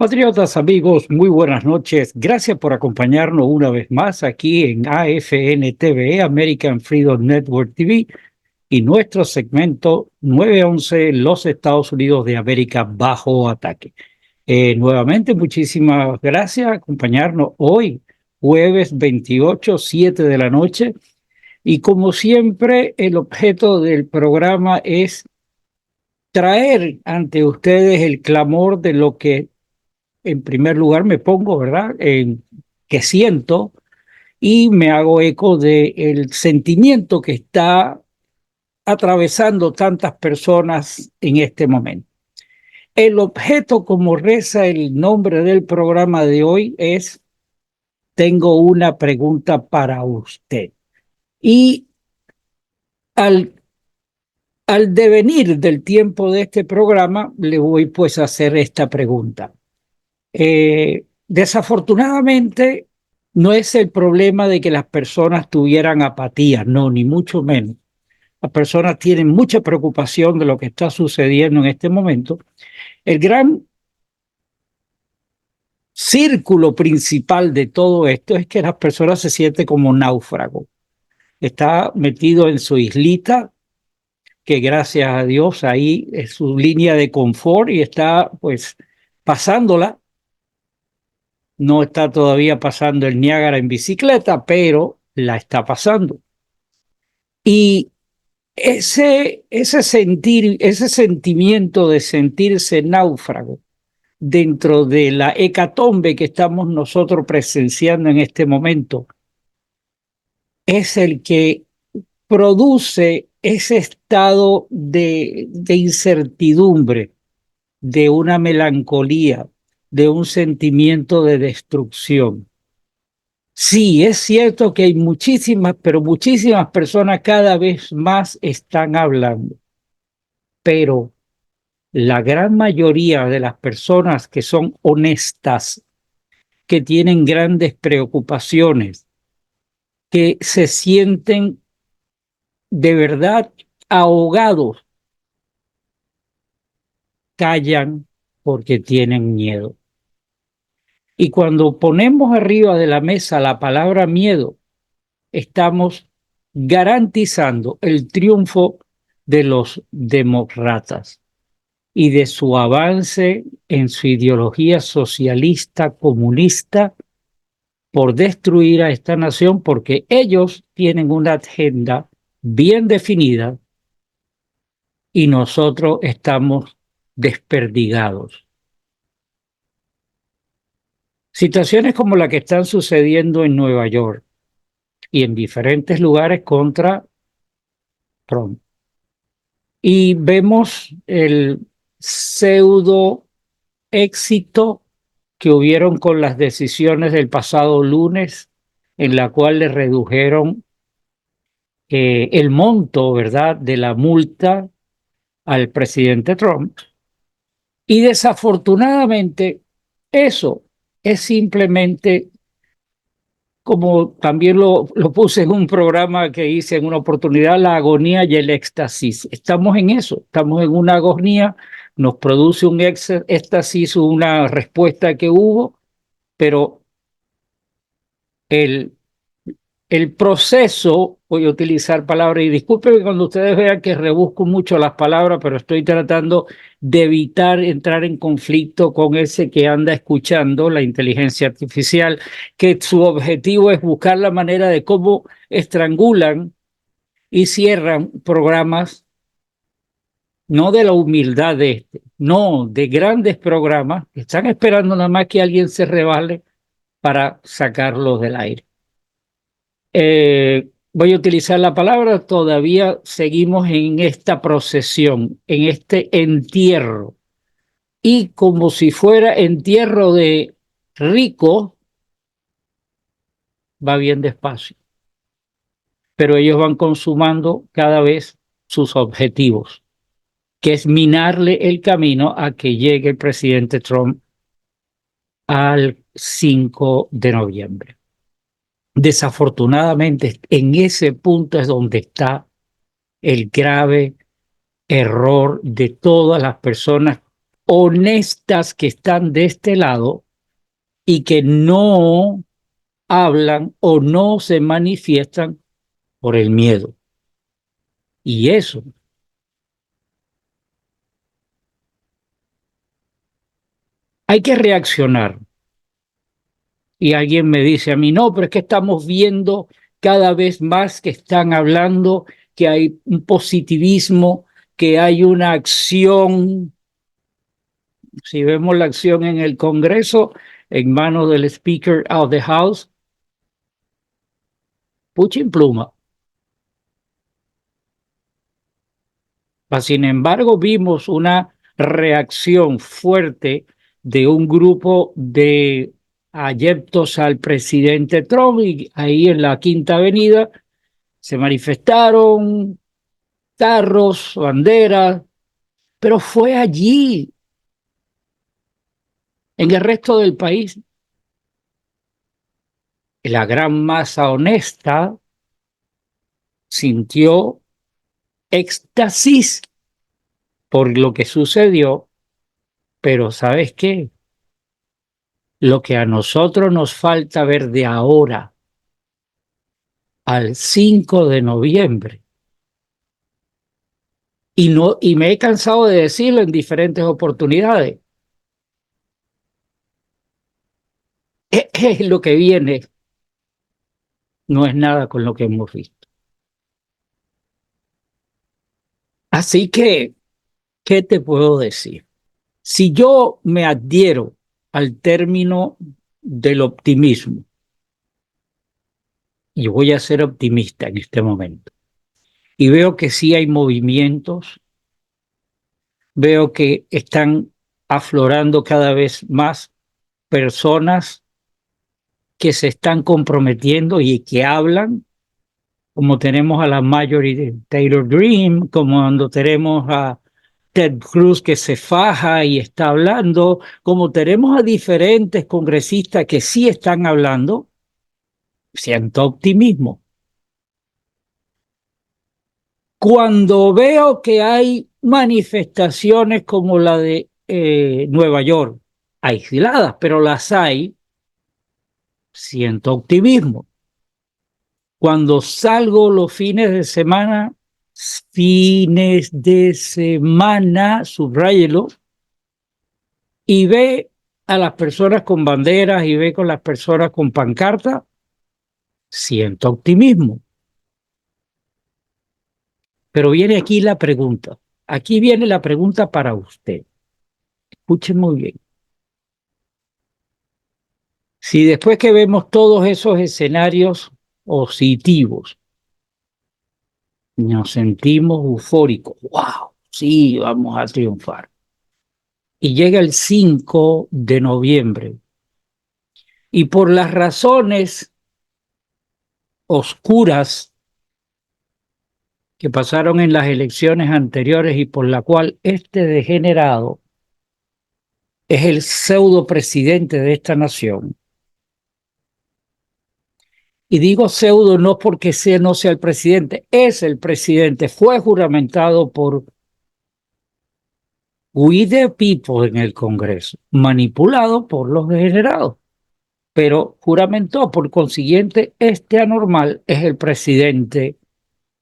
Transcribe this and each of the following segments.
Patriotas, amigos, muy buenas noches. Gracias por acompañarnos una vez más aquí en AFN TV, American Freedom Network TV, y nuestro segmento 911, los Estados Unidos de América bajo ataque. Nuevamente, muchísimas gracias por acompañarnos hoy, jueves 28, 7 de la noche. Y como siempre, el objeto del programa es traer ante ustedes el clamor de lo que en primer lugar me pongo, ¿verdad? Que siento y me hago eco del sentimiento que está atravesando tantas personas en este momento. El objeto, como reza el nombre del programa de hoy, es: tengo una pregunta para usted. Y al devenir del tiempo de este programa, le voy pues a hacer esta pregunta. Desafortunadamente, no es el problema de que las personas tuvieran apatía, no, ni mucho menos. Las personas tienen mucha preocupación de lo que está sucediendo en este momento. El gran círculo principal de todo esto es que las personas se sienten como náufragos. Está metido en su islita, que gracias a Dios ahí es su línea de confort y está pues pasándola. No está todavía pasando el Niágara en bicicleta, pero la está pasando. Y ese sentimiento de sentirse náufrago dentro de la hecatombe que estamos nosotros presenciando en este momento es el que produce ese estado de incertidumbre, de una melancolía, de un sentimiento de destrucción. Sí, es cierto que hay muchísimas, pero muchísimas personas cada vez más están hablando, pero la gran mayoría de las personas que son honestas, que tienen grandes preocupaciones, que se sienten de verdad ahogados, callan porque tienen miedo. Y cuando ponemos arriba de la mesa la palabra miedo, estamos garantizando el triunfo de los demócratas y de su avance en su ideología socialista, comunista, por destruir a esta nación, porque ellos tienen una agenda bien definida y nosotros estamos desperdigados. Situaciones como la que están sucediendo en Nueva York y en diferentes lugares contra Trump. Y vemos el pseudo éxito que hubieron con las decisiones del pasado lunes, en la cual le redujeron el monto, ¿verdad?, de la multa al presidente Trump. Y desafortunadamente eso es simplemente, como también lo puse en un programa que hice en una oportunidad, la agonía y el éxtasis. Estamos en eso, estamos en una agonía, nos produce un éxtasis, una respuesta que hubo, pero el proceso, voy a utilizar palabras, y disculpen cuando ustedes vean que rebusco mucho las palabras, pero estoy tratando de evitar entrar en conflicto con ese que anda escuchando la inteligencia artificial, que su objetivo es buscar la manera de cómo estrangulan y cierran programas, no de la humildad de este, no, de grandes programas que están esperando nada más que alguien se rebale para sacarlos del aire. Voy a utilizar la palabra, todavía seguimos en esta procesión, en este entierro. Y como si fuera entierro de rico, va bien despacio. Pero ellos van consumando cada vez sus objetivos, que es minarle el camino a que llegue el presidente Trump al 5 de noviembre. Desafortunadamente, en ese punto es donde está el grave error de todas las personas honestas que están de este lado y que no hablan o no se manifiestan por el miedo. Y eso, hay que reaccionar. Y alguien me dice a mí, no, pero es que estamos viendo cada vez más que están hablando, que hay un positivismo, que hay una acción. Si vemos la acción en el Congreso, en manos del Speaker of the House, pucha pluma. Sin embargo, vimos una reacción fuerte de un grupo de adeptos al presidente Trump y ahí en la Quinta Avenida se manifestaron carros, banderas, pero fue allí, en el resto del país, la gran masa honesta sintió éxtasis por lo que sucedió, pero ¿sabes qué? Lo que a nosotros nos falta ver de ahora al 5 de noviembre, y, no, y me he cansado de decirlo en diferentes oportunidades, es lo que viene, no es nada con lo que hemos visto. Así que, ¿qué te puedo decir? Si yo me adhiero al término del optimismo, y voy a ser optimista en este momento, y veo que sí hay movimientos, veo que están aflorando cada vez más personas que se están comprometiendo y que hablan, como tenemos a la Marjorie de Taylor Greene, como cuando tenemos a Ted Cruz que se faja y está hablando, como tenemos a diferentes congresistas que sí están hablando, siento optimismo. Cuando veo que hay manifestaciones como la de Nueva York, aisladas, pero las hay, siento optimismo. Cuando salgo los fines de semana, subráyelo, y ve a las personas con banderas y ve con las personas con pancarta, siento optimismo. Pero viene aquí la pregunta. Aquí viene la pregunta para usted. Escuchen muy bien. Si después que vemos todos esos escenarios positivos, nos sentimos eufóricos, wow, sí, vamos a triunfar. Y llega el 5 de noviembre y por las razones oscuras que pasaron en las elecciones anteriores y por la cual este degenerado es el pseudo presidente de esta nación. Y digo pseudo no porque no sea el presidente, es el presidente, fue juramentado por We the People en el Congreso, manipulado por los degenerados, pero juramentó, por consiguiente, este anormal es el presidente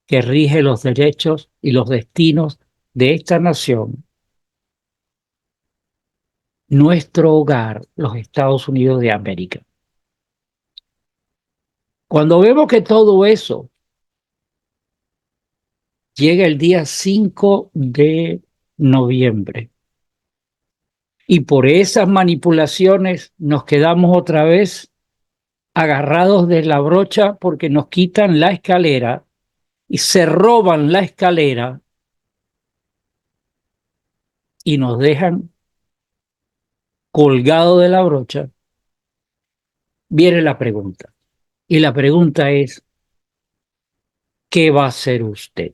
que rige los derechos y los destinos de esta nación, nuestro hogar, los Estados Unidos de América. Cuando vemos que todo eso llega el día 5 de noviembre y por esas manipulaciones nos quedamos otra vez agarrados de la brocha porque nos quitan la escalera y se roban la escalera y nos dejan colgados de la brocha, viene la pregunta. Y la pregunta es, ¿qué va a hacer usted?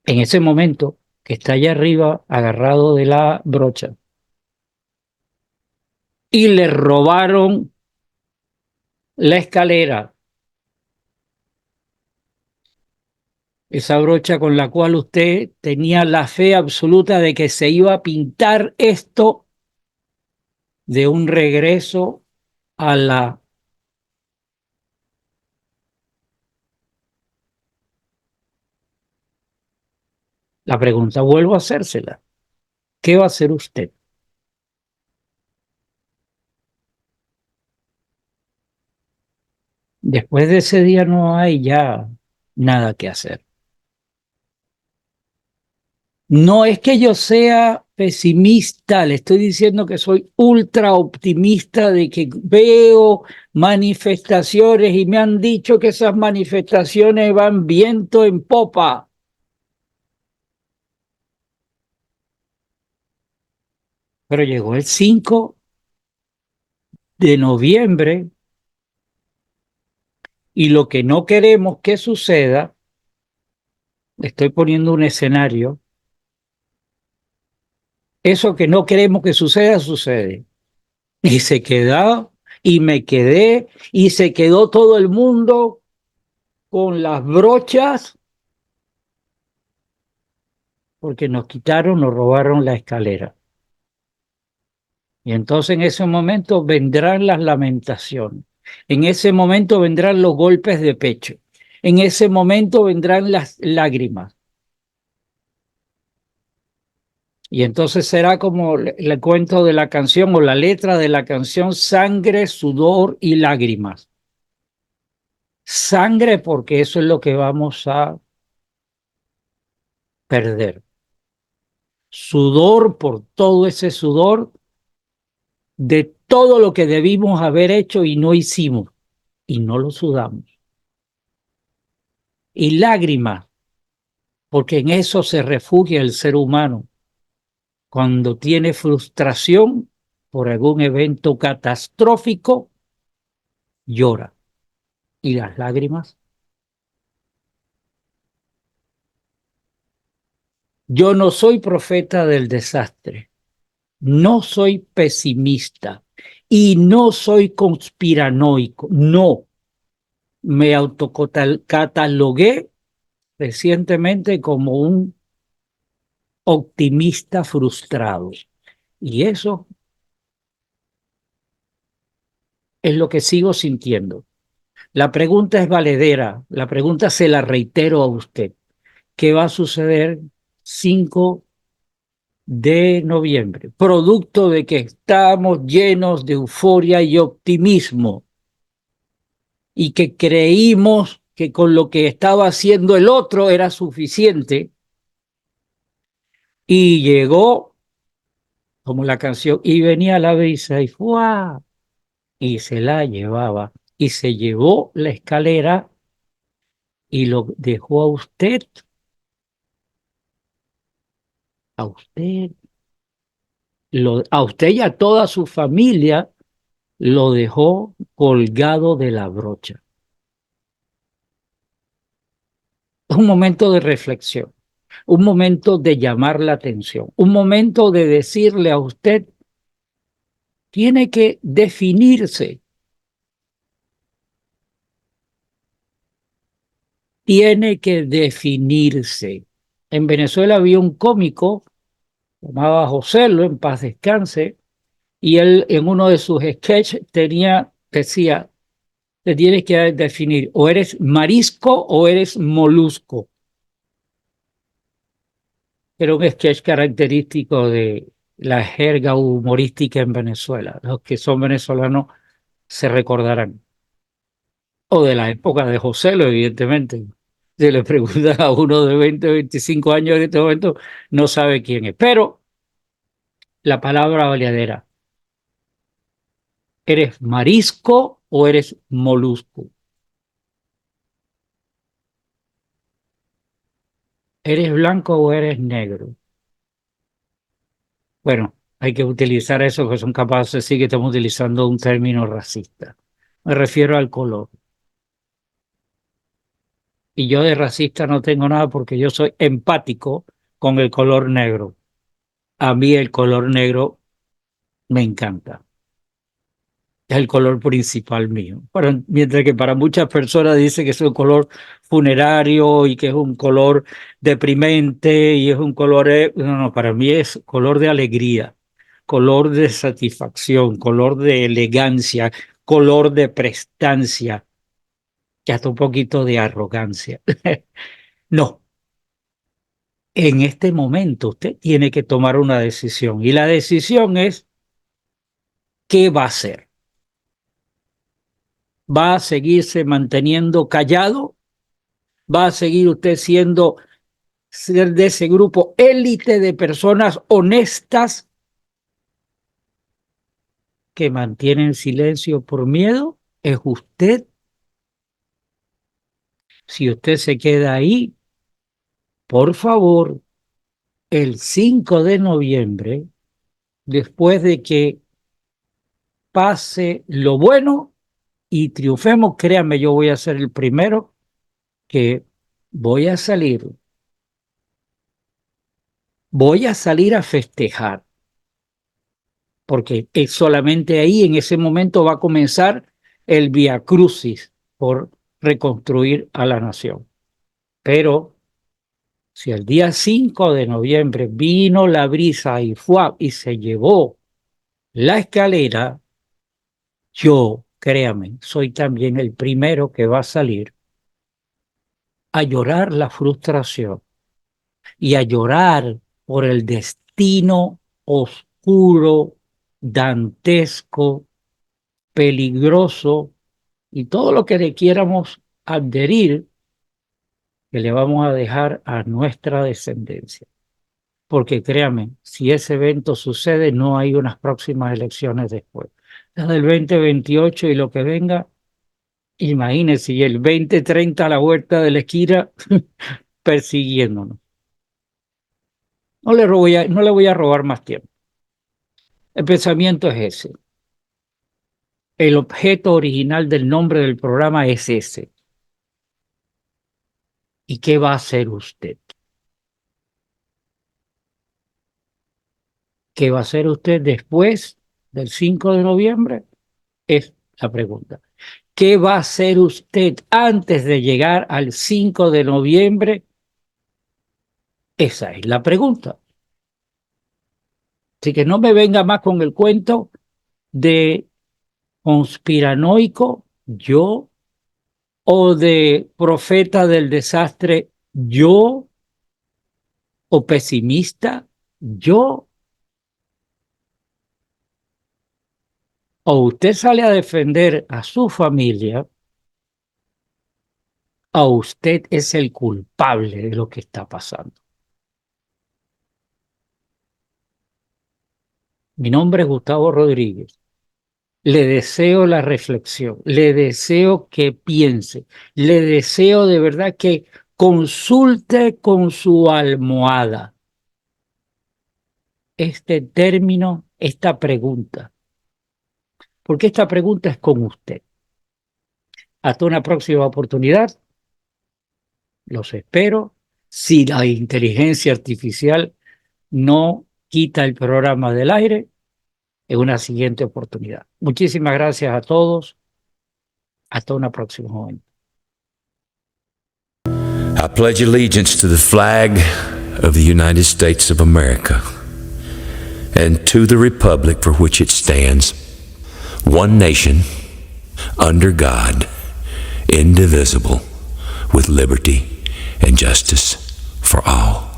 En ese momento que está allá arriba agarrado de la brocha y le robaron la escalera esa brocha con la cual usted tenía la fe absoluta de que se iba a pintar esto de un regreso a la... La pregunta vuelvo a hacérsela. ¿Qué va a hacer usted? Después de ese día no hay ya nada que hacer. No es que yo sea pesimista, le estoy diciendo que soy ultra optimista de que veo manifestaciones y me han dicho que esas manifestaciones van viento en popa. Pero llegó el 5 de noviembre y lo que no queremos que suceda, estoy poniendo un escenario, eso que no queremos que suceda, sucede. Y se quedó, y me quedé, y se quedó todo el mundo con las brochas porque nos quitaron, nos robaron la escalera. Y entonces en ese momento vendrán las lamentaciones, en ese momento vendrán los golpes de pecho, en ese momento vendrán las lágrimas. Y entonces será como el cuento de la canción o la letra de la canción, sangre, sudor y lágrimas. Sangre porque eso es lo que vamos a perder. Sudor por todo ese sudor de todo lo que debimos haber hecho y no hicimos y no lo sudamos. Y lágrimas porque en eso se refugia el ser humano cuando tiene frustración por algún evento catastrófico, llora. ¿Y las lágrimas? Yo no soy profeta del desastre, no soy pesimista y no soy conspiranoico. No, me autocatalogué recientemente como un optimista frustrado. Y eso es lo que sigo sintiendo. La pregunta es valedera, la pregunta se la reitero a usted. ¿Qué va a suceder 5 de noviembre? Producto de que estamos llenos de euforia y optimismo y que creímos que con lo que estaba haciendo el otro era suficiente y llegó como la canción y venía la brisa y ¡fua! Y se la llevaba y se llevó la escalera y lo dejó a usted, a usted y a toda su familia lo dejó colgado de la brocha. Es un momento de reflexión, un momento de llamar la atención, un momento de decirle a usted, tiene que definirse, tiene que definirse. En Venezuela había un cómico, llamaba José, en paz descanse, y él en uno de sus sketches decía, te tienes que definir, o eres marisco o eres molusco. Era un sketch característico de la jerga humorística en Venezuela. Los que son venezolanos se recordarán. O de la época de José, evidentemente. Si le preguntan a uno de 20, 25 años en este momento, no sabe quién es. Pero la palabra valedera, ¿eres marisco o eres molusco? ¿Eres blanco o eres negro? Bueno, hay que utilizar eso, que son capaces de decir que estamos utilizando un término racista. Me refiero al color. Y yo de racista no tengo nada porque yo soy empático con el color negro. A mí el color negro me encanta. es el color principal mío. Mientras que para muchas personas dice que es un color funerario y que es un color deprimente y es un color... No, para mí es color de alegría, color de satisfacción, color de elegancia, color de prestancia y hasta un poquito de arrogancia. No, en este momento usted tiene que tomar una decisión y la decisión es ¿qué va a hacer? ¿Va a seguirse manteniendo callado? ¿Va a seguir usted ser de ese grupo élite de personas honestas que mantienen silencio por miedo? ¿Es usted? Si usted se queda ahí, por favor, el 5 de noviembre, después de que pase lo bueno y triunfemos, créanme, yo voy a ser el primero que voy a salir a festejar, porque es solamente ahí, en ese momento, va a comenzar el Vía Crucis por reconstruir a la nación. Pero si el día 5 de noviembre vino la brisa y se llevó la escalera, yo, créame, soy también el primero que va a salir a llorar la frustración y a llorar por el destino oscuro, dantesco, peligroso y todo lo que le quieramos adherir que le vamos a dejar a nuestra descendencia. Porque créame, si ese evento sucede, no hay unas próximas elecciones después. La del 2028 y lo que venga, imagínense, y el 2030 a la vuelta de la esquina persiguiéndonos. No le voy a robar más tiempo. El pensamiento es ese. El objeto original del nombre del programa es ese. ¿Y qué va a hacer usted? ¿Qué va a hacer usted después del 5 de noviembre? Es la pregunta. ¿Qué va a hacer usted antes de llegar al 5 de noviembre? Esa es la pregunta. Así que no me venga más con el cuento de conspiranoico yo o de profeta del desastre yo o pesimista yo. O usted sale a defender a su familia o usted es el culpable de lo que está pasando. Mi nombre es Gustavo Rodríguez. Le deseo la reflexión, le deseo que piense, le deseo de verdad que consulte con su almohada este término, esta pregunta, porque esta pregunta es con usted. Hasta una próxima oportunidad, los espero. Si la inteligencia artificial no quita el programa del aire, en una siguiente oportunidad. Muchísimas gracias a todos. Hasta una próxima momento. I pledge allegiance to the flag of the United States of America and to the republic for which it stands, one nation, under God, indivisible, with liberty and justice for all.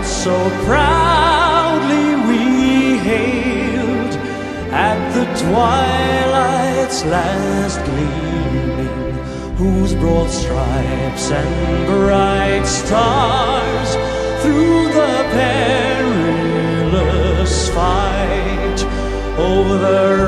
So proudly we hailed at the twilight's last gleaming, whose broad stripes and bright stars through the perilous fight over the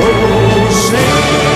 Oh, say